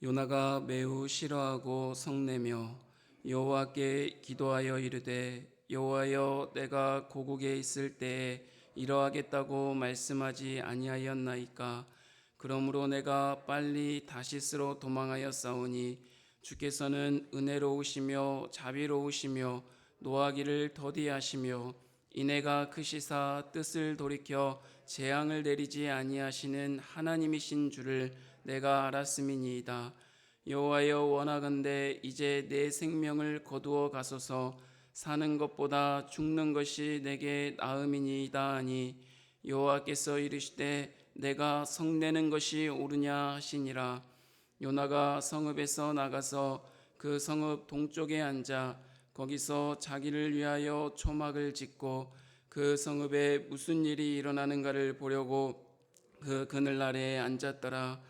요나가 매우 싫어하고 성내며 여호와께 기도하여 이르되 여호와여 내가 고국에 있을 때에 이러하겠다고 말씀하지 아니하였나이까. 그러므로 내가 빨리 다시스로 도망하였사오니 주께서는 은혜로우시며 자비로우시며 노하기를 더디하시며 이내가 크시사 뜻을 돌이켜 재앙을 내리지 아니하시는 하나님이신 줄을 내가 알았음이니이다. 여호와여 원하건대 이제 내 생명을 거두어 가소서. 사는 것보다 죽는 것이 내게 나음이니이다 하니 여호와께서 이르시되 내가 성내는 것이 옳으냐 하시니라. 요나가 성읍에서 나가서 그 성읍 동쪽에 앉아 거기서 자기를 위하여 초막을 짓고 그 성읍에 무슨 일이 일어나는가를 보려고 그 그늘날에 앉았더라.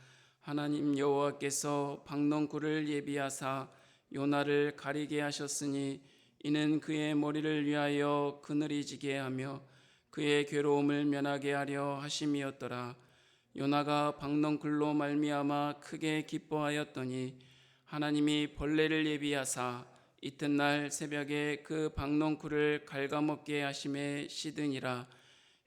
하나님 여호와께서 박넝쿨을 예비하사 요나를 가리게 하셨으니 이는 그의 머리를 위하여 그늘이 지게 하며 그의 괴로움을 면하게 하려 하심이었더라. 요나가 박넝쿨로 말미암아 크게 기뻐하였더니 하나님이 벌레를 예비하사 이튿날 새벽에 그 박넝쿨을 갉아먹게 하심에 시드니라.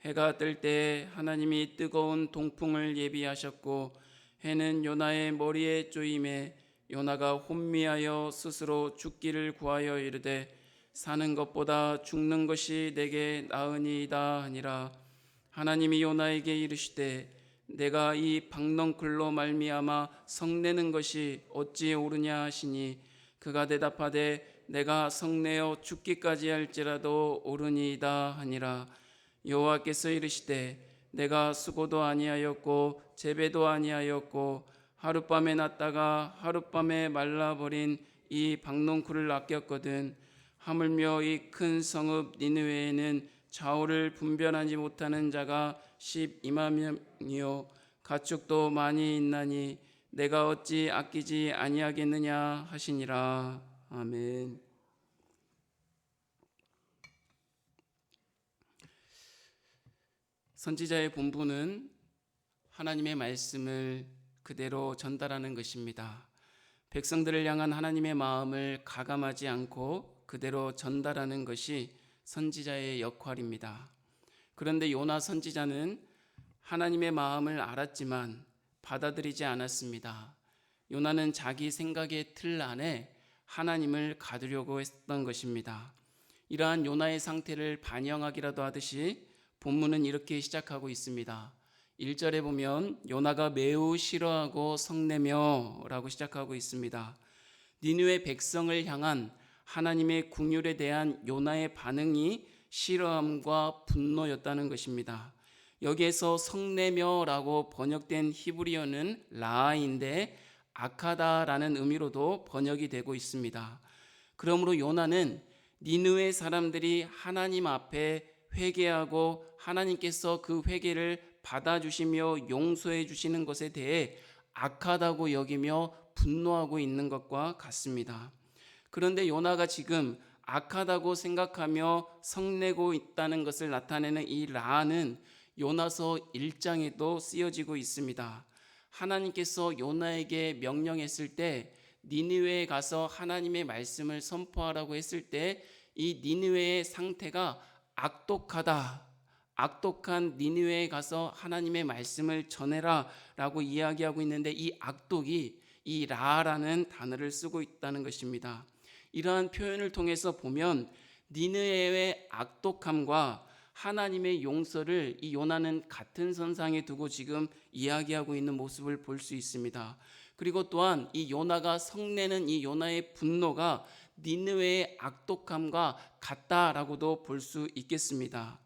해가 뜰 때 하나님이 뜨거운 동풍을 예비하셨고 해는 요나의 머리에 쪼임에 요나가 혼미하여 스스로 죽기를 구하여 이르되 사는 것보다 죽는 것이 내게 나으니이다 하니라. 하나님이 요나에게 이르시되 내가 이 박넝쿨로 말미암아 성내는 것이 어찌 옳으냐 하시니 그가 대답하되 내가 성내어 죽기까지 할지라도 옳으니이다 하니라. 여호와께서 이르시되 내가 수고도 아니하였고 재배도 아니하였고 하룻밤에 났다가 하룻밤에 말라버린 이 박넝쿨을 아꼈거든. 하물며 이 큰 성읍 니느웨에는 좌우를 분별하지 못하는 자가 12만 명이요 가축도 많이 있나니 내가 어찌 아끼지 아니하겠느냐 하시니라. 아멘. 선지자의 본분은 하나님의 말씀을 그대로 전달하는 것입니다. 백성들을 향한 하나님의 마음을 가감하지 않고 그대로 전달하는 것이 선지자의 역할입니다. 그런데 요나 선지자는 하나님의 마음을 알았지만 받아들이지 않았습니다. 요나는 자기 생각의 틀 안에 하나님을 가두려고 했던 것입니다. 이러한 요나의 상태를 반영하기라도 하듯이 본문은 이렇게 시작하고 있습니다. 1절에 보면 요나가 매우 싫어하고 성내며 라고 시작하고 있습니다. 니느웨 백성을 향한 하나님의 긍휼에 대한 요나의 반응이 싫어함과 분노였다는 것입니다. 여기에서 성내며라고 번역된 히브리어는 라인데 악하다라는 의미로도 번역이 되고 있습니다. 그러므로 요나는 니느웨 사람들이 하나님 앞에 회개하고 하나님께서 그 회개를 받아주시며 용서해 주시는 것에 대해 악하다고 여기며 분노하고 있는 것과 같습니다. 그런데 요나가 지금 악하다고 생각하며 성내고 있다는 것을 나타내는 이 라는 요나서 1장에도 쓰여지고 있습니다. 하나님께서 요나에게 명령했을 때 니느웨에 가서 하나님의 말씀을 선포하라고 했을 때 이 니느웨의 상태가 악독하다, 악독한 니느웨에 가서 하나님의 말씀을 전해라 라고 이야기하고 있는데 이 악독이 이 라라는 단어를 쓰고 있다는 것입니다. 이러한 표현을 통해서 보면 니느웨의 악독함과 하나님의 용서를 이 요나는 같은 선상에 두고 지금 이야기하고 있는 모습을 볼 수 있습니다. 그리고 또한 이 요나가 성내는 이 요나의 분노가 니느웨의 악독함과 같다라고도 볼 수 있겠습니다.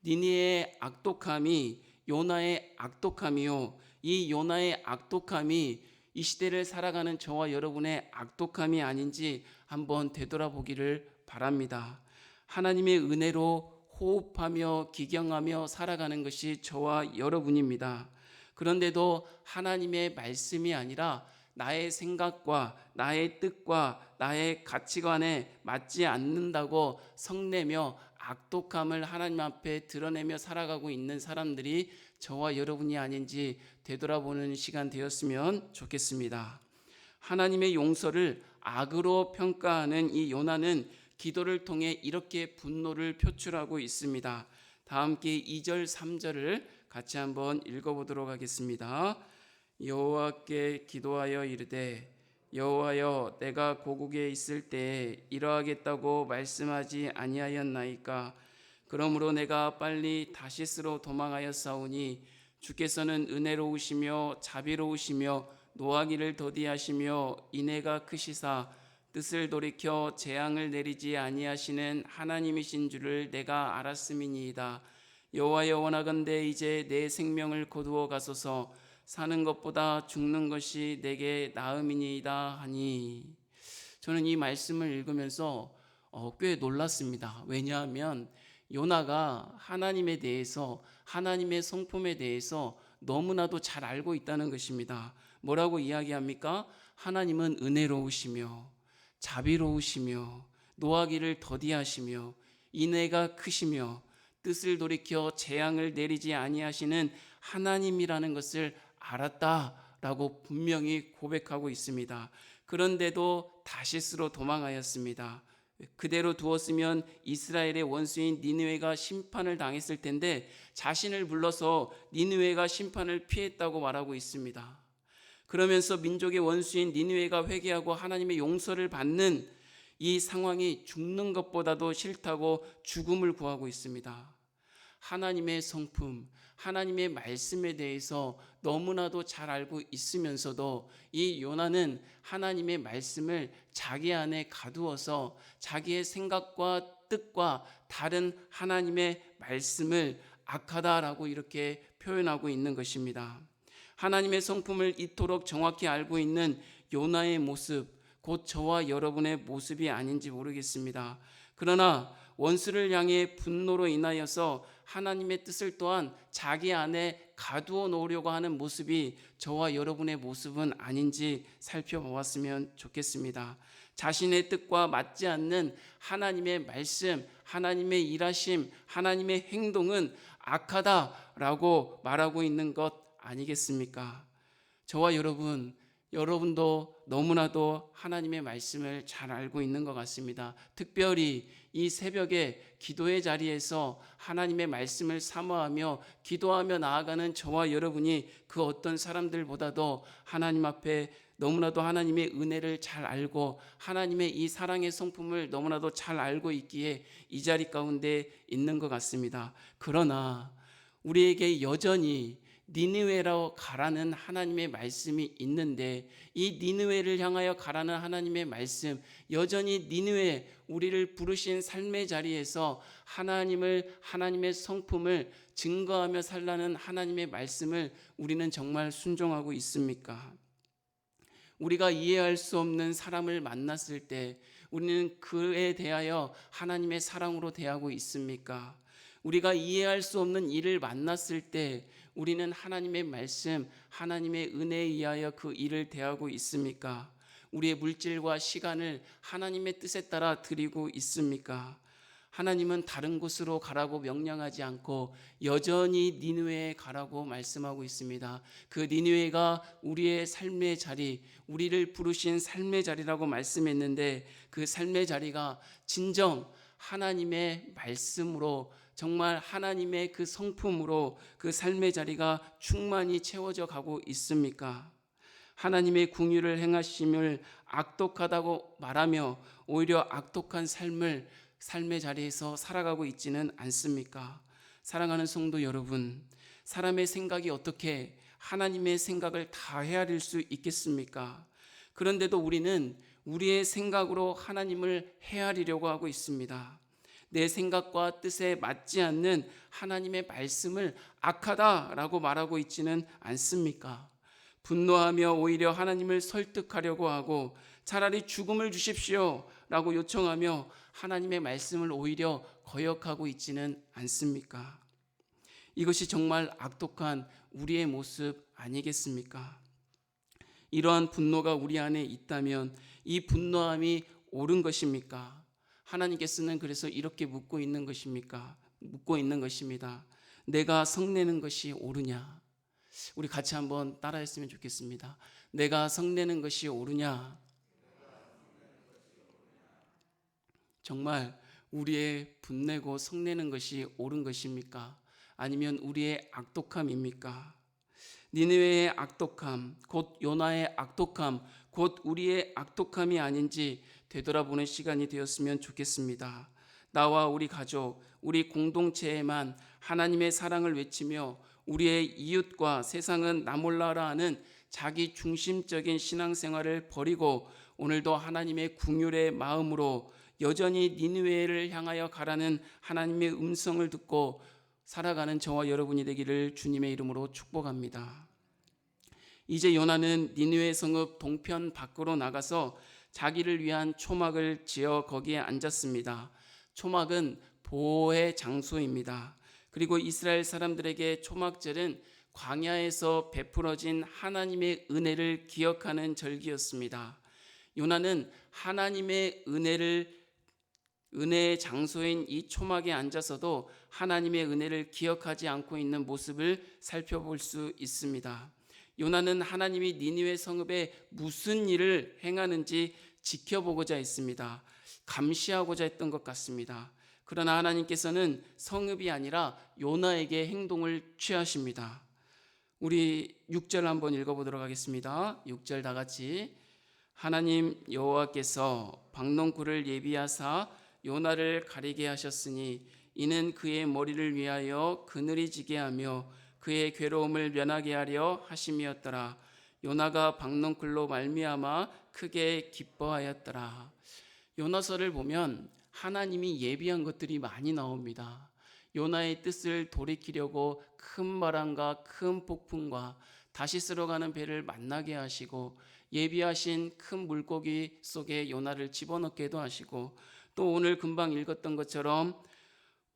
니느웨의 악독함이 요나의 악독함이요, 이 요나의 악독함이 이 시대를 살아가는 저와 여러분의 악독함이 아닌지 한번 되돌아보기를 바랍니다. 하나님의 은혜로 호흡하며 기경하며 살아가는 것이 저와 여러분입니다. 그런데도 하나님의 말씀이 아니라 나의 생각과 나의 뜻과 나의 가치관에 맞지 않는다고 성내며 악독함을 하나님 앞에 드러내며 살아가고 있는 사람들이 저와 여러분이 아닌지 되돌아보는 시간 되었으면 좋겠습니다. 하나님의 용서를 악으로 평가하는 이 요나는 기도를 통해 이렇게 분노를 표출하고 있습니다. 다 함께 2절 3절을 같이 한번 읽어보도록 하겠습니다. 여호와께 기도하여 이르되 여호와여, 내가 고국에 있을 때에 이러하겠다고 말씀하지 아니하였나이까? 그러므로 내가 빨리 다시스로 도망하였사오니 주께서는 은혜로우시며 자비로우시며 노하기를 더디하시며 인애가 크시사 뜻을 돌이켜 재앙을 내리지 아니하시는 하나님이신 줄을 내가 알았음이니이다. 여호와여, 원하건대 이제 내 생명을 거두어 가소서. 사는 것보다 죽는 것이 내게 나음이니이다 하니. 저는 이 말씀을 읽으면서 꽤 놀랐습니다. 왜냐하면 요나가 하나님에 대해서, 하나님의 성품에 대해서 너무나도 잘 알고 있다는 것입니다. 뭐라고 이야기합니까? 하나님은 은혜로우시며 자비로우시며 노하기를 더디하시며 인애가 크시며 뜻을 돌이켜 재앙을 내리지 아니하시는 하나님이라는 것을 알았다라고 분명히 고백하고 있습니다. 그런데도 다시스로 도망하였습니다. 그대로 두었으면 이스라엘의 원수인 니느웨가 심판을 당했을 텐데 자신을 불러서 니느웨가 심판을 피했다고 말하고 있습니다. 그러면서 민족의 원수인 니느웨가 회개하고 하나님의 용서를 받는 이 상황이 죽는 것보다도 싫다고 죽음을 구하고 있습니다. 하나님의 성품, 하나님의 말씀에 대해서 너무나도 잘 알고 있으면서도 이 요나는 하나님의 말씀을 자기 안에 가두어서 자기의 생각과 뜻과 다른 하나님의 말씀을 악하다라고 이렇게 표현하고 있는 것입니다. 하나님의 성품을 이토록 정확히 알고 있는 요나의 모습, 곧 저와 여러분의 모습이 아닌지 모르겠습니다. 그러나 원수를 향해 분노로 인하여서 하나님의 뜻을 또한 자기 안에 가두어 놓으려고 하는 모습이 저와 여러분의 모습은 아닌지 살펴보았으면 좋겠습니다. 자신의 뜻과 맞지 않는 하나님의 말씀, 하나님의 일하심, 하나님의 행동은 악하다라고 말하고 있는 것 아니겠습니까? 저와 여러분도 너무나도 하나님의 말씀을 잘 알고 있는 것 같습니다. 특별히 이 새벽에 기도의 자리에서 하나님의 말씀을 사모하며 기도하며 나아가는 저와 여러분이 그 어떤 사람들보다도 하나님 앞에 너무나도 하나님의 은혜를 잘 알고 하나님의 이 사랑의 성품을 너무나도 잘 알고 있기에 이 자리 가운데 있는 것 같습니다. 그러나 우리에게 여전히 니느웨로 가라는 하나님의 말씀이 있는데 이 니느웨를 향하여 가라는 하나님의 말씀, 여전히 니느웨, 우리를 부르신 삶의 자리에서 하나님의 성품을 증거하며 살라는 하나님의 말씀을 우리는 정말 순종하고 있습니까? 우리가 이해할 수 없는 사람을 만났을 때 우리는 그에 대하여 하나님의 사랑으로 대하고 있습니까? 우리가 이해할 수 없는 일을 만났을 때 우리는 하나님의 말씀, 하나님의 은혜에 의하여 그 일을 대하고 있습니까? 우리의 물질과 시간을 하나님의 뜻에 따라 드리고 있습니까? 하나님은 다른 곳으로 가라고 명령하지 않고 여전히 니느웨에 가라고 말씀하고 있습니다. 그 니느웨가 우리의 삶의 자리, 우리를 부르신 삶의 자리라고 말씀했는데 그 삶의 자리가 진정 하나님의 말씀으로, 정말 하나님의 그 성품으로 그 삶의 자리가 충만히 채워져 가고 있습니까? 하나님의 궁유를 행하심을 악독하다고 말하며 오히려 악독한 삶의 자리에서 살아가고 있지는 않습니까? 사랑하는 성도 여러분, 사람의 생각이 어떻게 하나님의 생각을 다 헤아릴 수 있겠습니까? 그런데도 우리는 우리의 생각으로 하나님을 헤아리려고 하고 있습니다. 내 생각과 뜻에 맞지 않는 하나님의 말씀을 악하다라고 말하고 있지는 않습니까? 분노하며 오히려 하나님을 설득하려고 하고 차라리 죽음을 주십시오 라고 요청하며 하나님의 말씀을 오히려 거역하고 있지는 않습니까? 이것이 정말 악독한 우리의 모습 아니겠습니까? 이러한 분노가 우리 안에 있다면 이 분노함이 옳은 것입니까? 하나님께서는 그래서 이렇게 묻고 있는 것입니다. 내가 성내는 것이 옳으냐? 우리 같이 한번 따라했으면 좋겠습니다. 내가 성내는 것이 옳으냐? 정말 우리의 분내고 성내는 것이 옳은 것입니까? 아니면 우리의 악독함입니까? 니느웨의 악독함, 곧 요나의 악독함, 곧 우리의 악독함이 아닌지 되돌아보는 시간이 되었으면 좋겠습니다. 나와 우리 가족, 우리 공동체에만 하나님의 사랑을 외치며 우리의 이웃과 세상은 나 몰라라 하는 자기 중심적인 신앙생활을 버리고 오늘도 하나님의 긍휼의 마음으로 여전히 니느웨를 향하여 가라는 하나님의 음성을 듣고 살아가는 저와 여러분이 되기를 주님의 이름으로 축복합니다. 이제 요나는 니느웨 성읍 동편 밖으로 나가서 자기를 위한 초막을 지어 거기에 앉았습니다. 초막은 보호의 장소입니다. 그리고 이스라엘 사람들에게 초막절은 광야에서 베풀어진 하나님의 은혜를 기억하는 절기였습니다. 요나는 하나님의 은혜의 장소인 이 초막에 앉아서도 하나님의 은혜를 기억하지 않고 있는 모습을 살펴볼 수 있습니다. 요나는 하나님이 니느웨 성읍에 무슨 일을 행하는지 지켜보고자 했습니다. 감시하고자 했던 것 같습니다. 그러나 하나님께서는 성읍이 아니라 요나에게 행동을 취하십니다. 우리 6절 한번 읽어보도록 하겠습니다. 6절 다 같이. 하나님 여호와께서 박농쿨을 예비하사 요나를 가리게 하셨으니 이는 그의 머리를 위하여 그늘이 지게 하며 그의 괴로움을 면하게 하려 하심이었더라. 요나가 박농쿨로 말미암아 크게 기뻐하였더라. 요나서를 보면 하나님이 예비한 것들이 많이 나옵니다. 요나의 뜻을 돌이키려고 큰 바람과 큰 폭풍과 다시 쓸어가는 배를 만나게 하시고 예비하신 큰 물고기 속에 요나를 집어넣게도 하시고 또 오늘 금방 읽었던 것처럼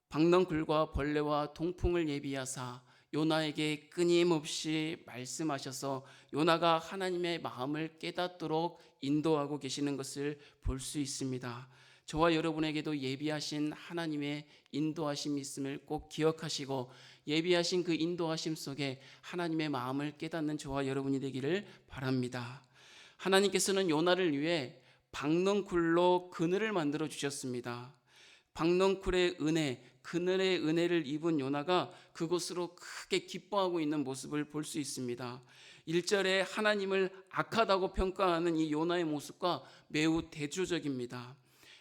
박넝쿨과 벌레와 동풍을 예비하사 요나에게 끊임없이 말씀하셔서 요나가 하나님의 마음을 깨닫도록 인도하고 계시는 것을 볼 수 있습니다. 저와 여러분에게도 예비하신 하나님의 인도하심이 있음을 꼭 기억하시고 예비하신 그 인도하심 속에 하나님의 마음을 깨닫는 저와 여러분이 되기를 바랍니다. 하나님께서는 요나를 위해 박넝쿨로 그늘을 만들어 주셨습니다. 박넝쿨의 은혜, 그늘의 은혜를 입은 요나가 그곳으로 크게 기뻐하고 있는 모습을 볼 수 있습니다. 1절에 하나님을 악하다고 평가하는 이 요나의 모습과 매우 대조적입니다.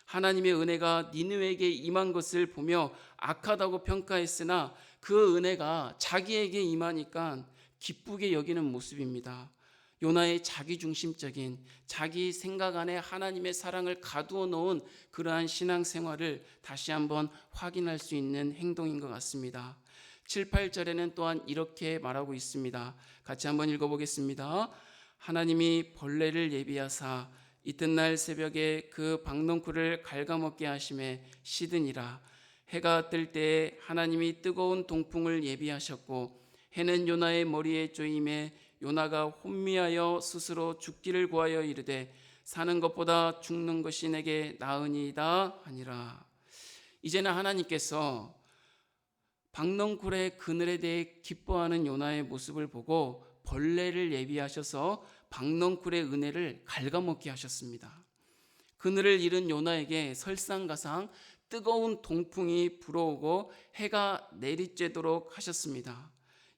하나님의 은혜가 니느웨에게 임한 것을 보며 악하다고 평가했으나 그 은혜가 자기에게 임하니까 기쁘게 여기는 모습입니다. 요나의 자기중심적인 자기 생각 안에 하나님의 사랑을 가두어 놓은 그러한 신앙생활을 다시 한번 확인할 수 있는 행동인 것 같습니다. 7, 8절에는 또한 이렇게 말하고 있습니다. 같이 한번 읽어보겠습니다. 하나님이 벌레를 예비하사 이튿날 새벽에 그 박넝쿨을 갉아먹게 하심에 시드니라. 해가 뜰 때에 하나님이 뜨거운 동풍을 예비하셨고 해는 요나의 머리에 쪼임에 요나가 혼미하여 스스로 죽기를 구하여 이르되 사는 것보다 죽는 것이 내게 나으니이다 하니라. 이제는 하나님께서 박넝쿨의 그늘에 대해 기뻐하는 요나의 모습을 보고 벌레를 예비하셔서 박넝쿨의 은혜를 갉아먹게 하셨습니다. 그늘을 잃은 요나에게 설상가상 뜨거운 동풍이 불어오고 해가 내리쬐도록 하셨습니다.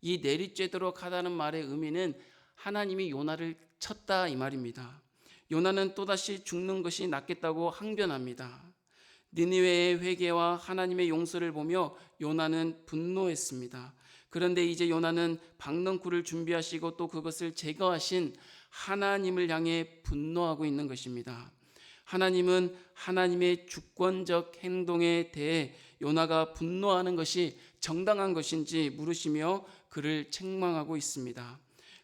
이 내리쬐도록 하다는 말의 의미는 하나님이 요나를 쳤다 이 말입니다. 요나는 또다시 죽는 것이 낫겠다고 항변합니다. 니느웨의 회개와 하나님의 용서를 보며 요나는 분노했습니다. 그런데 이제 요나는 박넝쿨을 준비하시고 또 그것을 제거하신 하나님을 향해 분노하고 있는 것입니다. 하나님은 하나님의 주권적 행동에 대해 요나가 분노하는 것이 정당한 것인지 물으시며 그를 책망하고 있습니다.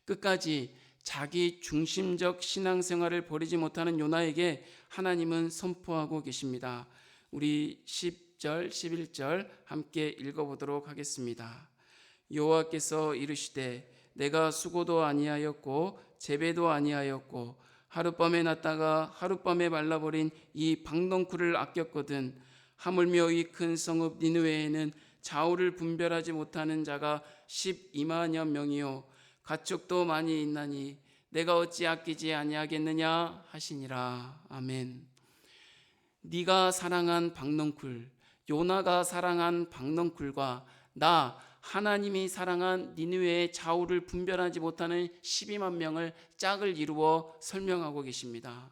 끝까지 자기 중심적 신앙생활을 버리지 못하는 요나에게 하나님은 선포하고 계십니다. 우리 10절, 11절 함께 읽어보도록 하겠습니다. 여호와께서 이르시되 내가 수고도 아니하였고 재배도 아니하였고 하룻밤에 났다가 하룻밤에 말라버린 이 박넝쿨을 아꼈거든 하물며 이 큰 성읍 니느웨에는 좌우를 분별하지 못하는 자가 12만여 명이요 가축도 많이 있나니 내가 어찌 아끼지 아니하겠느냐 하시니라. 아멘. 네가 사랑한 박넝쿨, 요나가 사랑한 박넝쿨과 나 하나님이 사랑한 니느웨의 좌우를 분별하지 못하는 12만 명을 짝을 이루어 설명하고 계십니다.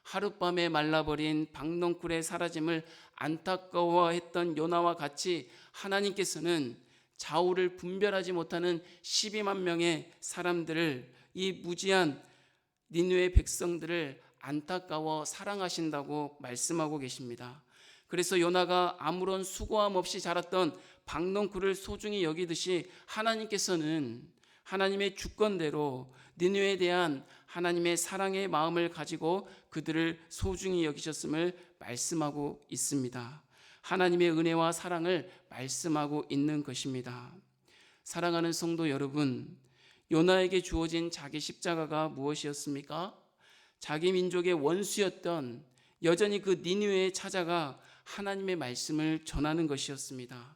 하룻밤에 말라버린 박넝쿨의 사라짐을 안타까워했던 요나와 같이 하나님께서는 좌우를 분별하지 못하는 12만 명의 사람들을, 이 무지한 니느웨 백성들을 안타까워 사랑하신다고 말씀하고 계십니다. 그래서 요나가 아무런 수고함 없이 자랐던 박넝쿨을 소중히 여기듯이 하나님께서는 하나님의 주권대로 니느웨에 대한 하나님의 사랑의 마음을 가지고 그들을 소중히 여기셨음을 말씀하고 있습니다. 하나님의 은혜와 사랑을 말씀하고 있는 것입니다. 사랑하는 성도 여러분, 요나에게 주어진 자기 십자가가 무엇이었습니까? 자기 민족의 원수였던 여전히 그 니느웨에 찾아가 하나님의 말씀을 전하는 것이었습니다.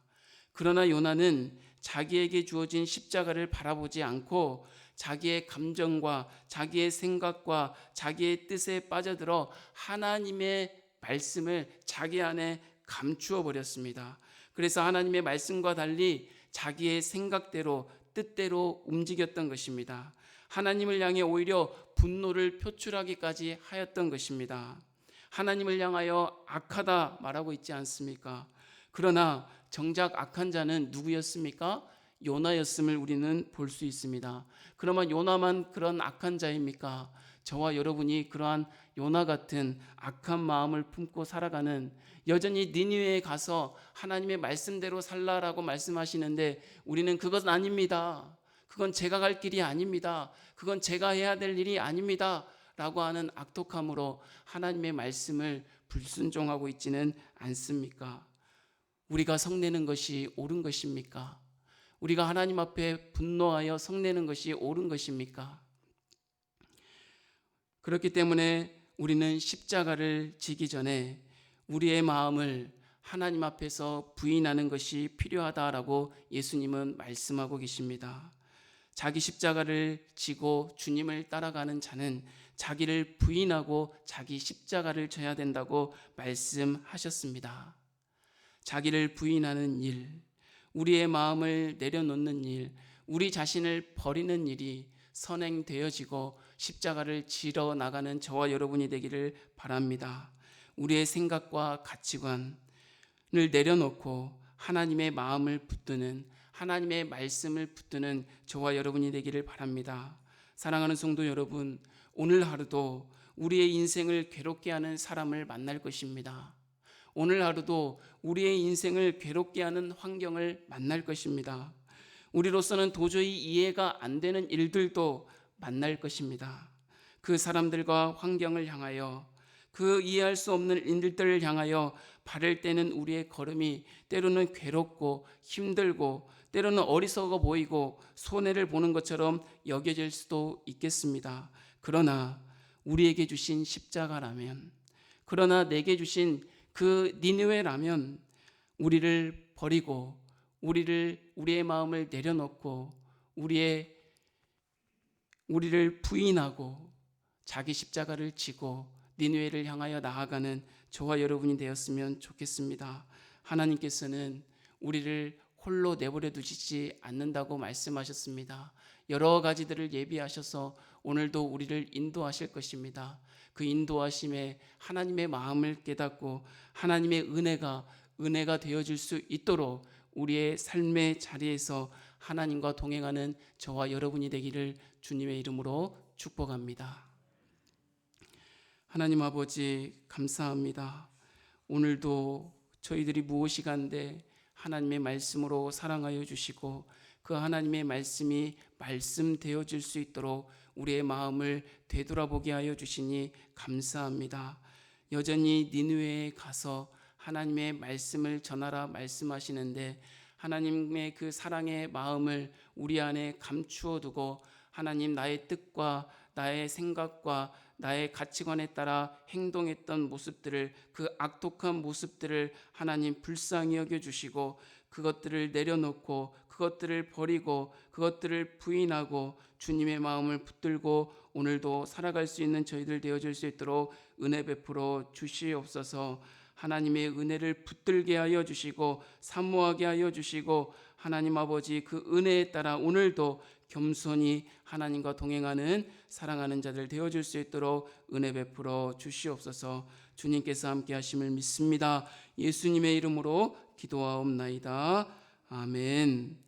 그러나 요나는 자기에게 주어진 십자가를 바라보지 않고 자기의 감정과 자기의 생각과 자기의 뜻에 빠져들어 하나님의 말씀을 자기 안에 감추어 버렸습니다. 그래서 하나님의 말씀과 달리 자기의 생각대로 뜻대로 움직였던 것입니다. 하나님을 향해 오히려 분노를 표출하기까지 하였던 것입니다. 하나님을 향하여 악하다 말하고 있지 않습니까? 그러나 정작 악한 자는 누구였습니까? 요나였음을 우리는 볼 수 있습니다. 그러면 요나만 그런 악한 자입니까? 저와 여러분이 그러한 요나 같은 악한 마음을 품고 살아가는, 여전히 니느웨에 가서 하나님의 말씀대로 살라라고 말씀하시는데 우리는 그것은 아닙니다. 그건 제가 갈 길이 아닙니다. 그건 제가 해야 될 일이 아닙니다. 라고 하는 악독함으로 하나님의 말씀을 불순종하고 있지는 않습니까? 우리가 성내는 것이 옳은 것입니까? 우리가 하나님 앞에 분노하여 성내는 것이 옳은 것입니까? 그렇기 때문에 우리는 십자가를 지기 전에 우리의 마음을 하나님 앞에서 부인하는 것이 필요하다라고 예수님은 말씀하고 계십니다. 자기 십자가를 지고 주님을 따라가는 자는 자기를 부인하고 자기 십자가를 져야 된다고 말씀하셨습니다. 자기를 부인하는 일, 우리의 마음을 내려놓는 일, 우리 자신을 버리는 일이 선행되어지고 십자가를 지러 나가는 저와 여러분이 되기를 바랍니다. 우리의 생각과 가치관을 내려놓고 하나님의 마음을 붙드는, 하나님의 말씀을 붙드는 저와 여러분이 되기를 바랍니다. 사랑하는 성도 여러분, 오늘 하루도 우리의 인생을 괴롭게 하는 사람을 만날 것입니다. 오늘 하루도 우리의 인생을 괴롭게 하는 환경을 만날 것입니다. 우리로서는 도저히 이해가 안 되는 일들도 만날 것입니다. 그 사람들과 환경을 향하여, 그 이해할 수 없는 일들을 향하여 바를 때는 우리의 걸음이 때로는 괴롭고 힘들고 때로는 어리석어 보이고 손해를 보는 것처럼 여겨질 수도 있겠습니다. 그러나 우리에게 주신 십자가라면, 그러나 내게 주신 그 니느웨라면 우리를 버리고 우리의 마음을 내려놓고 우리를 부인하고 자기 십자가를 지고 니느웨를 향하여 나아가는 저와 여러분이 되었으면 좋겠습니다. 하나님께서는 우리를 홀로 내버려 두시지 않는다고 말씀하셨습니다. 여러 가지들을 예비하셔서 오늘도 우리를 인도하실 것입니다. 그 인도하심에 하나님의 마음을 깨닫고 하나님의 은혜가 되어질 수 있도록 우리의 삶의 자리에서 하나님과 동행하는 저와 여러분이 되기를 주님의 이름으로 축복합니다. 하나님 아버지, 감사합니다. 오늘도 저희들이 무엇이간데 하나님의 말씀으로 사랑하여 주시고 그 하나님의 말씀이 말씀되어질 수 있도록 우리의 마음을 되돌아보게 하여 주시니 감사합니다. 여전히 니느웨에 가서 하나님의 말씀을 전하라 말씀하시는데 하나님의 그 사랑의 마음을 우리 안에 감추어 두고 하나님, 나의 뜻과 나의 생각과 나의 가치관에 따라 행동했던 모습들을, 그 악독한 모습들을 하나님 불쌍히 여겨주시고 그것들을 내려놓고 그것들을 버리고 그것들을 부인하고 주님의 마음을 붙들고 오늘도 살아갈 수 있는 저희들 되어줄 수 있도록 은혜 베풀어 주시옵소서. 하나님의 은혜를 붙들게 하여 주시고 사모하게 하여 주시고 하나님 아버지 그 은혜에 따라 오늘도 겸손히 하나님과 동행하는 사랑하는 자들 되어줄 수 있도록 은혜 베풀어 주시옵소서. 주님께서 함께 하심을 믿습니다. 예수님의 이름으로 기도하옵나이다. 아멘.